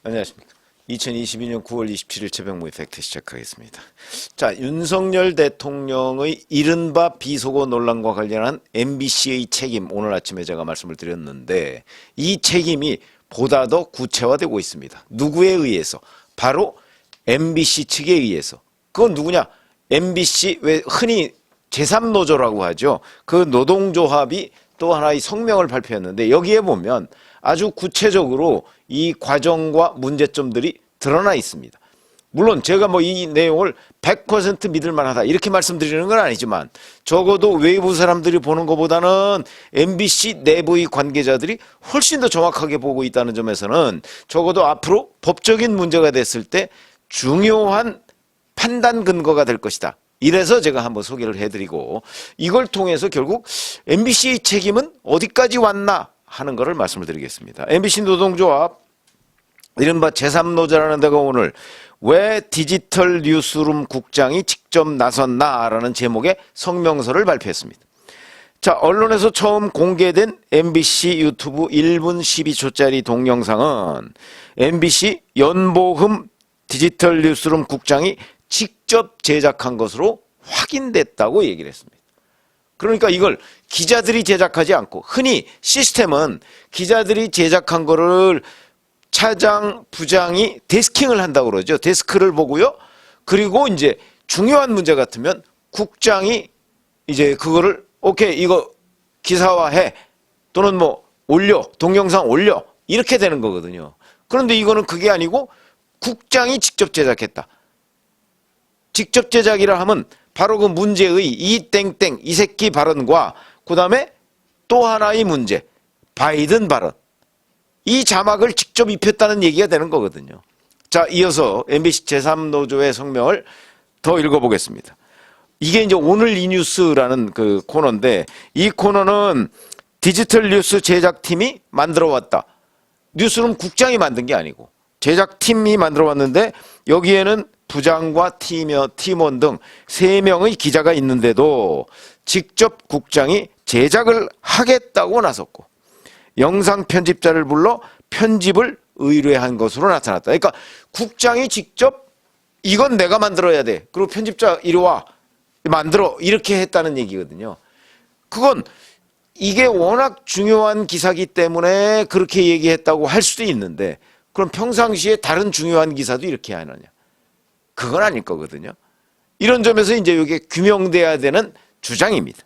안녕하십니까. 2022년 9월 27일 최병무의 팩트 시작하겠습니다. 자, 윤석열 대통령의 이른바 비속어 논란과 관련한 MBC의 책임, 오늘 아침에 제가 말씀을 드렸는데 이 책임이 보다 더 구체화되고 있습니다. 누구에 의해서? 바로 MBC 측에 의해서. 그건 누구냐? MBC, 왜 흔히 제3노조라고 하죠. 그 노동조합이 또 하나의 성명을 발표했는데 여기에 보면 아주 구체적으로 이 과정과 문제점들이 드러나 있습니다. 물론 제가 뭐 이 내용을 100% 믿을 만하다 이렇게 말씀드리는 건 아니지만 적어도 외부 사람들이 보는 것보다는 MBC 내부의 관계자들이 훨씬 더 정확하게 보고 있다는 점에서는 적어도 앞으로 법적인 문제가 됐을 때 중요한 판단 근거가 될 것이다. 이래서 제가 한번 소개를 해드리고 이걸 통해서 결국 MBC의 책임은 어디까지 왔나 하는 것을 말씀을 드리겠습니다. MBC 노동조합 이른바 제3노조라는 데가 오늘 왜 디지털 뉴스룸 국장이 직접 나섰나라는 제목의 성명서를 발표했습니다. 자, 언론에서 처음 공개된 MBC 유튜브 1분 12초짜리 동영상은 MBC 연보흠 디지털 뉴스룸 국장이 직접 제작한 것으로 확인됐다고 얘기를 했습니다. 그러니까 이걸 기자들이 제작하지 않고 흔히 시스템은 기자들이 제작한 거를 차장, 부장이 데스킹을 한다고 그러죠. 데스크를 보고요. 그리고 이제 중요한 문제 같으면 국장이 이제 그거를 오케이 이거 기사화해 또는 뭐 올려 동영상 올려 이렇게 되는 거거든요. 그런데 이거는 그게 아니고 국장이 직접 제작했다. 직접 제작이라 하면 바로 그 문제의 이 땡땡 이 새끼 발언과 그 다음에 또 하나의 문제 바이든 발언 이 자막을 직접 입혔다는 얘기가 되는 거거든요. 자, 이어서 MBC 제3노조의 성명을 더 읽어보겠습니다. 이게 이제 오늘 이 뉴스라는 그 코너인데 이 코너는 디지털 뉴스 제작팀이 만들어 왔다. 뉴스룸 국장이 만든 게 아니고 제작팀이 만들어 왔는데 여기에는 부장과 팀원 등 3명의 기자가 있는데도 직접 국장이 제작을 하겠다고 나섰고 영상 편집자를 불러 편집을 의뢰한 것으로 나타났다. 그러니까 국장이 직접 이건 내가 만들어야 돼. 그리고 편집자 이리 와. 만들어. 이렇게 했다는 얘기거든요. 그건 이게 워낙 중요한 기사기 때문에 그렇게 얘기했다고 할 수도 있는데 그럼 평상시에 다른 중요한 기사도 이렇게 하느냐. 그건 아닐 거거든요. 이런 점에서 이제 이게 규명돼야 되는 주장입니다.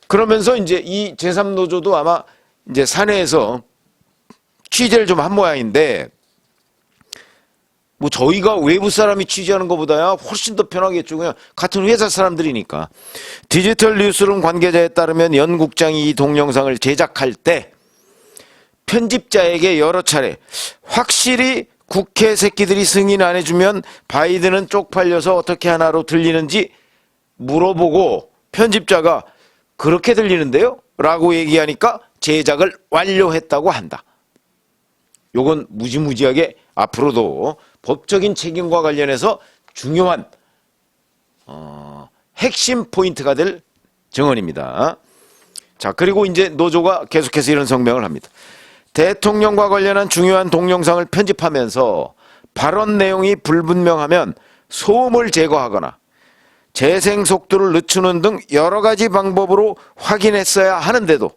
그러면서 이제 이 제3노조도 아마 이제 사내에서 취재를 좀 한 모양인데 뭐 저희가 외부 사람이 취재하는 것보다야 훨씬 더 편하겠죠. 그냥 같은 회사 사람들이니까. 디지털 뉴스룸 관계자에 따르면 연 국장이 이 동영상을 제작할 때 편집자에게 여러 차례 확실히 국회 새끼들이 승인 안 해주면 바이든은 쪽팔려서 어떻게 하나로 들리는지 물어보고 편집자가 그렇게 들리는데요? 라고 얘기하니까 제작을 완료했다고 한다. 요건 무지무지하게 앞으로도 법적인 책임과 관련해서 중요한 핵심 포인트가 될 증언입니다. 자, 그리고 이제 노조가 계속해서 이런 성명을 합니다. 대통령과 관련한 중요한 동영상을 편집하면서 발언 내용이 불분명하면 소음을 제거하거나 재생 속도를 늦추는 등 여러 가지 방법으로 확인했어야 하는데도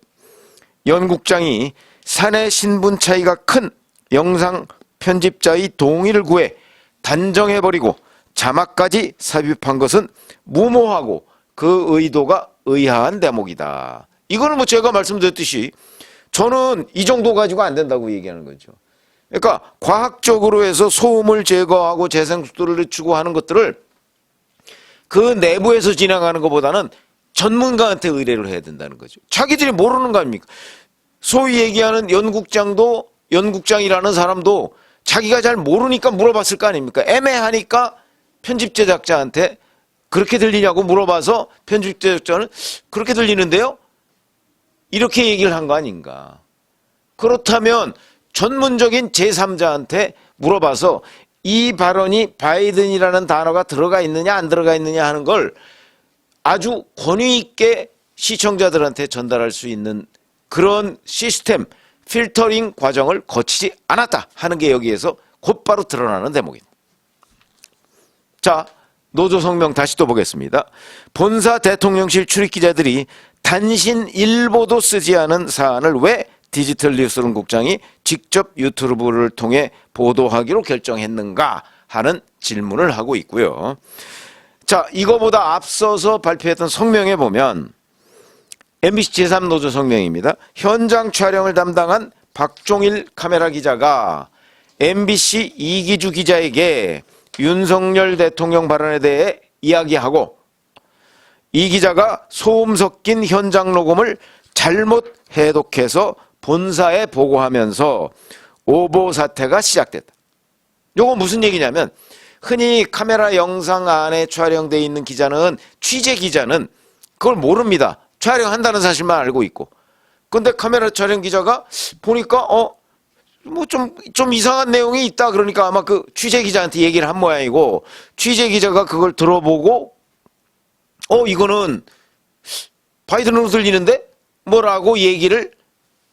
연 국장이 사내 신분 차이가 큰 영상 편집자의 동의를 구해 단정해버리고 자막까지 삽입한 것은 무모하고 그 의도가 의아한 대목이다. 이거는 뭐 제가 말씀드렸듯이 저는 이 정도 가지고 안 된다고 얘기하는 거죠. 그러니까 과학적으로 해서 소음을 제거하고 재생 속도를 늦추고 하는 것들을 그 내부에서 진행하는 것보다는 전문가한테 의뢰를 해야 된다는 거죠. 자기들이 모르는 거 아닙니까? 소위 얘기하는 연국장이라는 사람도 자기가 잘 모르니까 물어봤을 거 아닙니까? 애매하니까 편집 제작자한테 그렇게 들리냐고 물어봐서 편집 제작자는 그렇게 들리는데요? 이렇게 얘기를 한 거 아닌가. 그렇다면 전문적인 제3자한테 물어봐서 이 발언이 바이든이라는 단어가 들어가 있느냐 안 들어가 있느냐 하는 걸 아주 권위 있게 시청자들한테 전달할 수 있는 그런 시스템, 필터링 과정을 거치지 않았다 하는 게 여기에서 곧바로 드러나는 대목입니다. 자, 노조 성명 다시 또 보겠습니다. 본사 대통령실 출입기자들이 단신 일보도 쓰지 않은 사안을 왜 디지털 뉴스룸 국장이 직접 유튜브를 통해 보도하기로 결정했는가 하는 질문을 하고 있고요. 자, 이거보다 앞서서 발표했던 성명에 보면 MBC 제3노조 성명입니다. 현장 촬영을 담당한 박종일 카메라 기자가 MBC 이기주 기자에게 윤석열 대통령 발언에 대해 이야기하고 이 기자가 소음 섞인 현장 녹음을 잘못 해독해서 본사에 보고하면서 오보 사태가 시작됐다. 요거 무슨 얘기냐면 흔히 카메라 영상 안에 촬영되어 있는 기자는 취재 기자는 그걸 모릅니다. 촬영한다는 사실만 알고 있고. 근데 카메라 촬영 기자가 보니까 뭐 좀 이상한 내용이 있다 그러니까 아마 그 취재 기자한테 얘기를 한 모양이고 취재 기자가 그걸 들어보고 이거는 바이든으로 들리는데 뭐라고 얘기를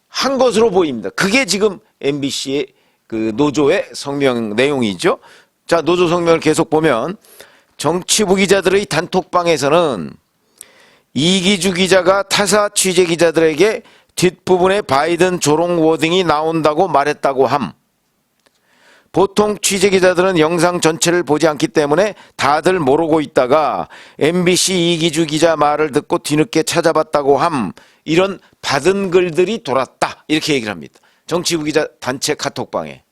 한 것으로 보입니다. 그게 지금 MBC의 그 노조의 성명 내용이죠. 자, 노조 성명을 계속 보면 정치부 기자들의 단톡방에서는 이기주 기자가 타사 취재 기자들에게 뒷부분에 바이든 조롱 워딩이 나온다고 말했다고 함. 보통 취재 기자들은 영상 전체를 보지 않기 때문에 다들 모르고 있다가 MBC 이기주 기자 말을 듣고 뒤늦게 찾아봤다고 함. 이런 받은 글들이 돌았다. 이렇게 얘기를 합니다. 정치부 기자 단체 카톡방에.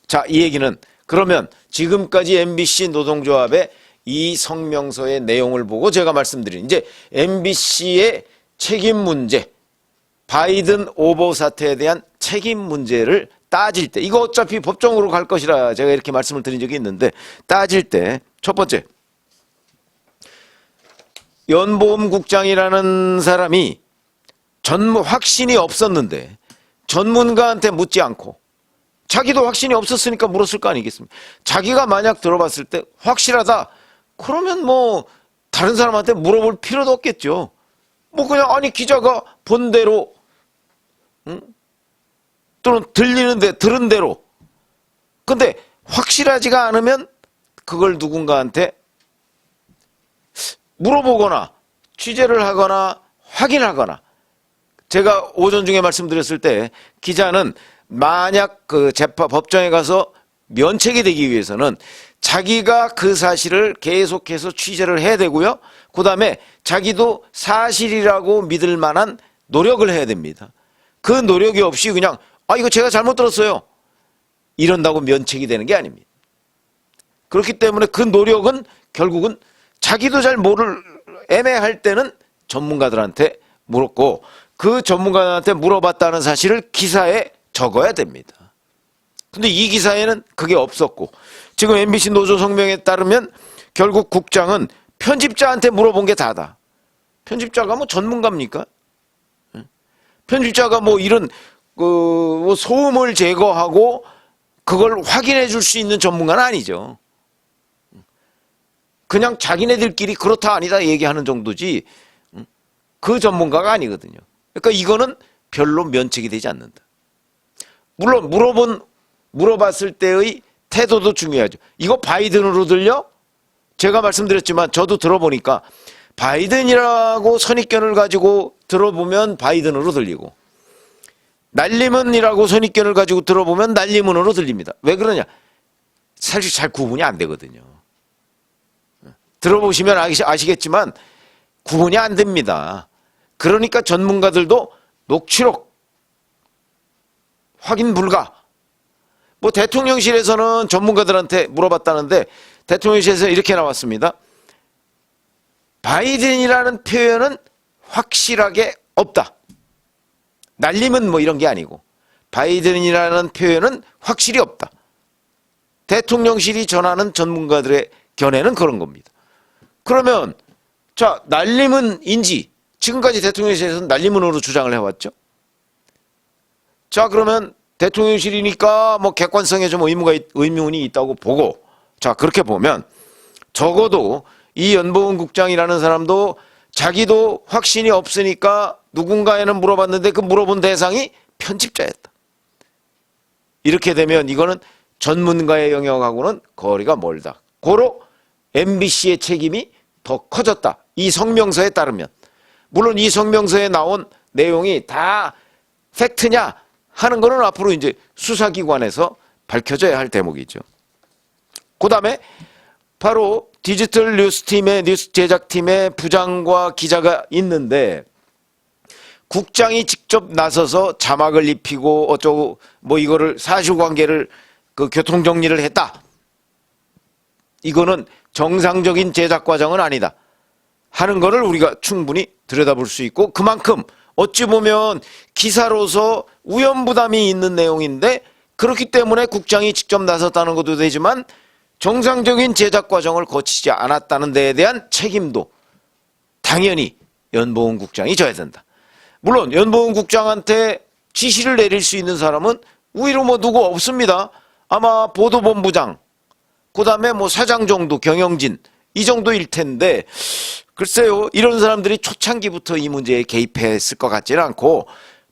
자, 이 얘기는 그러면 지금까지 MBC 노동조합의 이 성명서의 내용을 보고 제가 말씀드린 이제 MBC의 책임 문제, 바이든 오보 사태에 대한 책임 문제를 따질 때 이거 어차피 법정으로 갈 것이라 제가 이렇게 말씀을 드린 적이 있는데 따질 때 첫 번째 연보험국장이라는 사람이 확신이 없었는데 전문가한테 묻지 않고 자기도 확신이 없었으니까 물었을 거 아니겠습니까? 자기가 만약 들어봤을 때 확실하다 그러면 뭐 다른 사람한테 물어볼 필요도 없겠죠. 뭐 그냥 아니 기자가 본 대로 또는 들은 대로 근데 확실하지가 않으면 그걸 누군가한테 물어보거나 취재를 하거나 확인하거나 제가 오전 중에 말씀드렸을 때 기자는 만약 그 법정에 가서 면책이 되기 위해서는 자기가 그 사실을 계속해서 취재를 해야 되고요. 그 다음에 자기도 사실이라고 믿을 만한 노력을 해야 됩니다. 그 노력이 없이 그냥 이거 제가 잘못 들었어요. 이런다고 면책이 되는 게 아닙니다. 그렇기 때문에 그 노력은 결국은 자기도 잘 애매할 때는 전문가들한테 물었고 그 전문가한테 물어봤다는 사실을 기사에 적어야 됩니다. 근데 이 기사에는 그게 없었고 지금 MBC 노조 성명에 따르면 결국 국장은 편집자한테 물어본 게 다다. 편집자가 뭐 전문가입니까? 편집자가 뭐 이런 뭐 소음을 제거하고 그걸 확인해 줄 수 있는 전문가는 아니죠. 그냥 자기네들끼리 그렇다 아니다 얘기하는 정도지 그 전문가가 아니거든요. 그러니까 이거는 별로 면책이 되지 않는다. 물론 물어봤을 때의 태도도 중요하죠. 이거 바이든으로 들려? 제가 말씀드렸지만 저도 들어보니까 바이든이라고 선입견을 가지고 들어보면 바이든으로 들리고 날리문이라고 선입견을 가지고 들어보면 날리문으로 들립니다. 왜 그러냐? 사실 잘 구분이 안 되거든요. 들어보시면 아시겠지만 구분이 안 됩니다. 그러니까 전문가들도 녹취록 확인 불가. 뭐 대통령실에서는 전문가들한테 물어봤다는데 대통령실에서 이렇게 나왔습니다. 바이든이라는 표현은 확실하게 없다. 날림은 뭐 이런 게 아니고 바이든이라는 표현은 확실히 없다. 대통령실이 전하는 전문가들의 견해는 그런 겁니다. 그러면 자 날림은인지 지금까지 대통령실에서는 날림은으로 주장을 해왔죠. 자 그러면 대통령실이니까 뭐 객관성에 좀 의문이 있다고 보고 자 그렇게 보면 적어도 이 연보은 국장이라는 사람도 자기도 확신이 없으니까 누군가에는 물어봤는데 그 물어본 대상이 편집자였다. 이렇게 되면 이거는 전문가의 영역하고는 거리가 멀다. 고로 MBC의 책임이 더 커졌다. 이 성명서에 따르면. 물론 이 성명서에 나온 내용이 다 팩트냐 하는 거는 앞으로 이제 수사기관에서 밝혀져야 할 대목이죠. 그 다음에 바로 디지털 뉴스팀의 뉴스 제작팀의 부장과 기자가 있는데 국장이 직접 나서서 자막을 입히고 어쩌고 뭐 이거를 사실관계를 그 교통정리를 했다. 이거는 정상적인 제작 과정은 아니다. 하는 거를 우리가 충분히 들여다볼 수 있고 그만큼 어찌 보면 기사로서 우연부담이 있는 내용인데 그렇기 때문에 국장이 직접 나섰다는 것도 되지만 정상적인 제작 과정을 거치지 않았다는 데에 대한 책임도 당연히 연보은 국장이 져야 된다. 물론 연보은 국장한테 지시를 내릴 수 있는 사람은 우위로 뭐 누구 없습니다. 아마 보도본부장, 그 다음에 뭐 사장 정도, 경영진 이 정도일 텐데 글쎄요, 이런 사람들이 초창기부터 이 문제에 개입했을 것 같지는 않고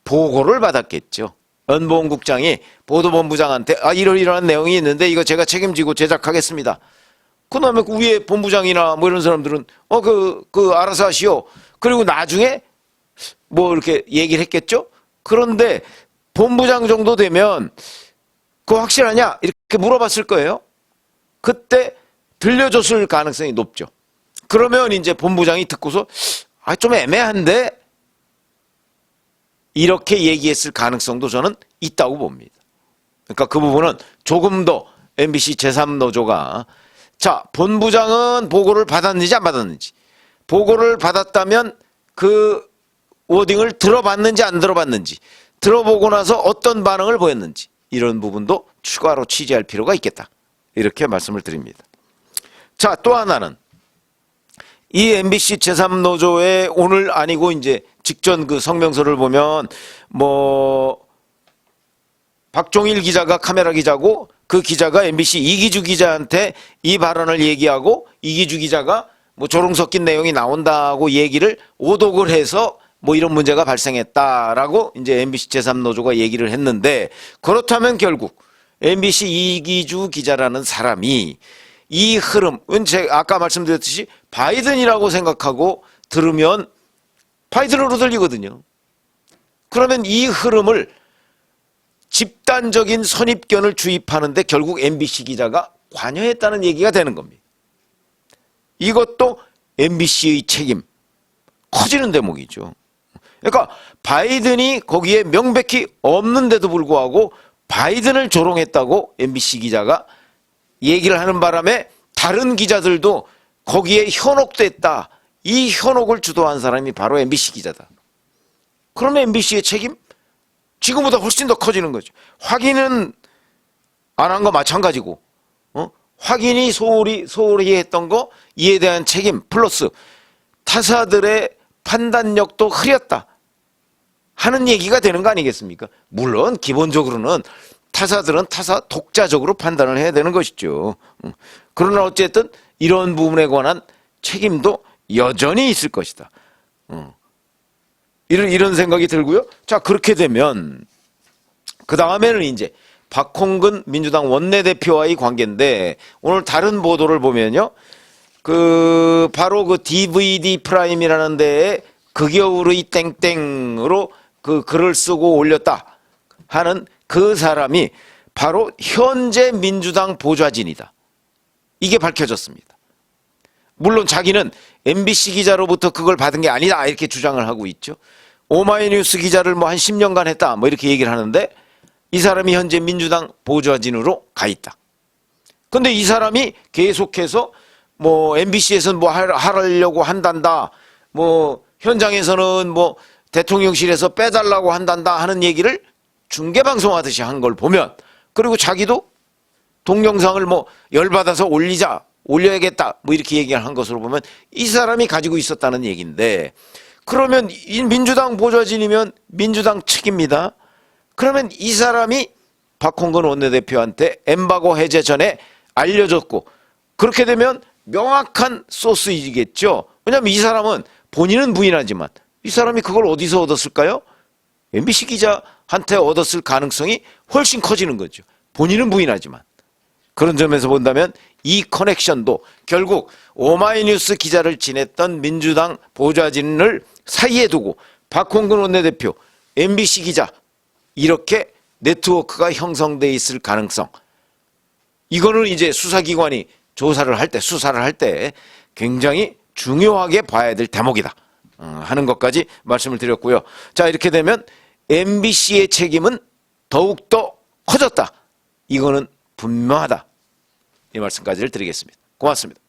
보고를 받았겠죠. 연보은 국장이 보도본부장한테 이러이러한 내용이 있는데 이거 제가 책임지고 제작하겠습니다. 그 다음에 그 위에 본부장이나 뭐 이런 사람들은 알아서 하시오. 그리고 나중에 뭐 이렇게 얘기를 했겠죠. 그런데 본부장 정도 되면 그거 확실하냐? 이렇게 물어봤을 거예요. 그때 들려줬을 가능성이 높죠. 그러면 이제 본부장이 듣고서 좀 애매한데 이렇게 얘기했을 가능성도 저는 있다고 봅니다. 그러니까 그 부분은 조금 더 MBC 제3노조가 자, 본부장은 보고를 받았는지 안 받았는지 보고를 받았다면 그 워딩을 들어봤는지 안 들어봤는지 들어보고 나서 어떤 반응을 보였는지 이런 부분도 추가로 취재할 필요가 있겠다. 이렇게 말씀을 드립니다. 자, 또 하나는 이 MBC 제3노조의 오늘 아니고 이제 직전 그 성명서를 보면 뭐 박종일 기자가 카메라 기자고 그 기자가 MBC 이기주 기자한테 이 발언을 얘기하고 이기주 기자가 뭐 조롱 섞인 내용이 나온다고 얘기를 오독을 해서 뭐 이런 문제가 발생했다라고 이제 MBC 제3노조가 얘기를 했는데 그렇다면 결국 MBC 이기주 기자라는 사람이 이 흐름은 제가 아까 말씀드렸듯이 바이든이라고 생각하고 들으면 바이든으로 들리거든요. 그러면 이 흐름을 집단적인 선입견을 주입하는데 결국 MBC 기자가 관여했다는 얘기가 되는 겁니다. 이것도 MBC의 책임 커지는 대목이죠. 그러니까 바이든이 거기에 명백히 없는데도 불구하고 바이든을 조롱했다고 MBC 기자가 얘기를 하는 바람에 다른 기자들도 거기에 현혹됐다. 이 현혹을 주도한 사람이 바로 MBC 기자다. 그러면 MBC의 책임 지금보다 훨씬 더 커지는 거죠. 확인은 안 한 거 마찬가지고 확인이 소홀히 했던 거 이에 대한 책임 플러스 타사들의 판단력도 흐렸다 하는 얘기가 되는 거 아니겠습니까? 물론 기본적으로는 타사들은 타사 독자적으로 판단을 해야 되는 것이죠. 그러나 어쨌든 이런 부분에 관한 책임도 여전히 있을 것이다. 이런 생각이 들고요. 자, 그렇게 되면 그 다음에는 이제 박홍근 민주당 원내대표와의 관계인데 오늘 다른 보도를 보면요. 바로 그 DVD 프라임이라는 데에 그 겨울의 땡땡으로 그 글을 쓰고 올렸다 하는 그 사람이 바로 현재 민주당 보좌진이다. 이게 밝혀졌습니다. 물론 자기는 MBC 기자로부터 그걸 받은 게 아니다 이렇게 주장을 하고 있죠. 오마이뉴스 기자를 뭐 한 10년간 했다 뭐 이렇게 얘기를 하는데 이 사람이 현재 민주당 보좌진으로 가 있다. 근데 이 사람이 계속해서 뭐 MBC에서는 뭐 하려고 한단다. 뭐 현장에서는 뭐 대통령실에서 빼달라고 한단다 하는 얘기를 중계방송하듯이 한 걸 보면 그리고 자기도 동영상을 뭐 열받아서 올려야겠다 뭐 이렇게 얘기를 한 것으로 보면 이 사람이 가지고 있었다는 얘기인데 그러면 이 민주당 보좌진이면 민주당 측입니다. 그러면 이 사람이 박홍근 원내대표한테 엠바고 해제 전에 알려줬고 그렇게 되면 명확한 소스이겠죠. 왜냐하면 이 사람은 본인은 부인하지만 이 사람이 그걸 어디서 얻었을까요? MBC 기자한테 얻었을 가능성이 훨씬 커지는 거죠. 본인은 부인하지만. 그런 점에서 본다면 이 커넥션도 결국 오마이뉴스 기자를 지냈던 민주당 보좌진을 사이에 두고 박홍근 원내대표, MBC 기자 이렇게 네트워크가 형성돼 있을 가능성, 이거는 이제 수사기관이 조사를 할 때, 수사를 할 때 굉장히 중요하게 봐야 될 대목이다 하는 것까지 말씀을 드렸고요. 자, 이렇게 되면 MBC의 책임은 더욱더 커졌다. 이거는 분명하다. 이 말씀까지를 드리겠습니다. 고맙습니다.